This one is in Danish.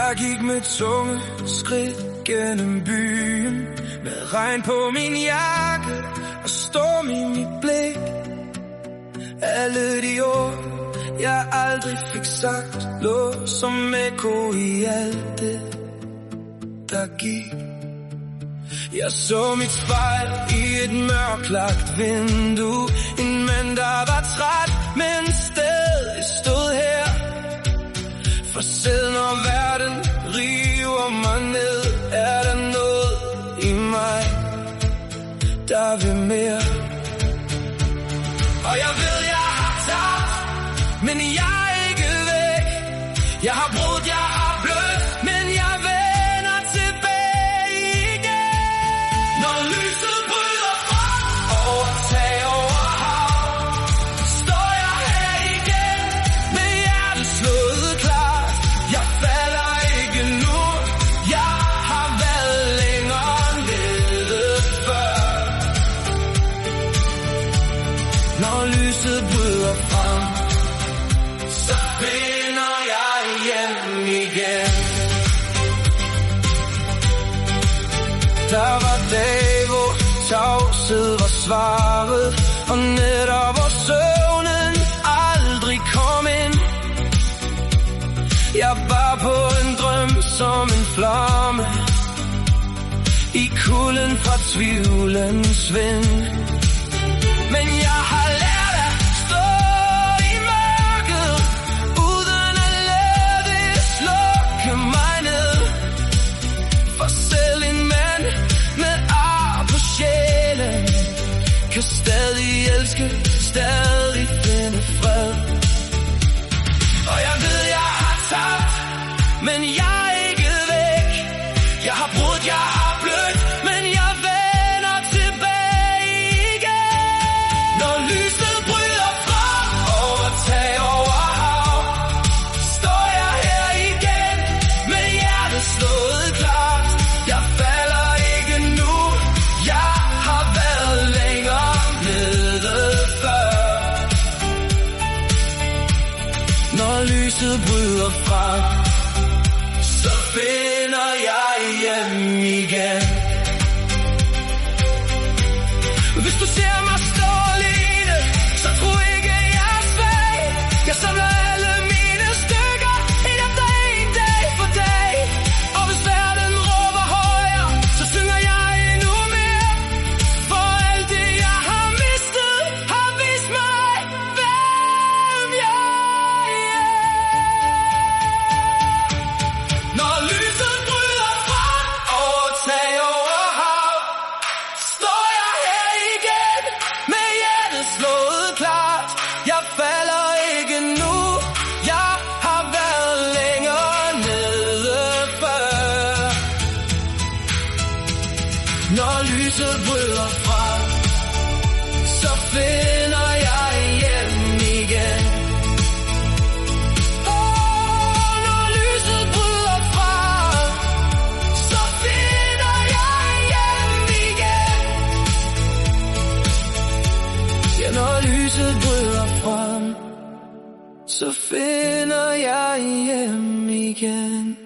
Jeg gik med tunge skridt gennem byen, med regn på min jakke og storm i mit blik. Alle de ord, jeg aldrig fik sagt, lå som ekko i alt det, der gik. Jeg så mit spejl i et mørklagt vindue. En mand, der var træt, men stadig stod her. For selv når verden river mig ned, er der noget i mig, der vil mere. Og jeg ved, jeg har tabt, men jeg er ikke væk. Jeg har brudt, jeg har blødt, men jeg vender tilbage igen. Når lyset bryder frem over tag over hav, står jeg her igen med hjertet slået klart. Jeg falder ikke nu, jeg har været længere nede før. Når lyset bryder frem, så finder jeg hjem igen. Der var dage, hvor tavshed var svaret, og netop hvor søvnen aldrig kom ind. Jeg var på en drøm som en flamme i kulden fra tvivlens vind. Men jeg har lært at stå i mørket, uden at lade det slukke mig ned. For selv en mand med ar på sjælen kan stadig elske, stadig finde fred. Og jeg ved, jeg har tabt, men jeg er ikke væk. Jeg har brudt, jeg har blødt, men jeg vender tilbage igen. Når lyset bryder frem over tag over hav, står jeg her igen med hjertet slået klart. Jeg falder ikke nu, jeg har været længere nede før. Når lyset bryder frem, så finder jeg hjem igen. Hvis du ser mig stå alene, så tro ikke jeg er svag. Jeg samler alle mine stykker, en efter en, dag for dag. Og hvis verden råber højere, så synger jeg endnu mere. For alt det jeg har mistet, har vist mig, hvem jeg er. Når lyset bryder frem over tag over hav, står jeg her igen med hjertet slået klart. Jeg falder ikke nu, jeg har været længere nede før. Når lyset bryder frem, så finder jeg hjem igen. Når lyset bryder frem, så finder jeg hjem igen. Ja, når lyset bryder frem, så finder jeg hjem igen.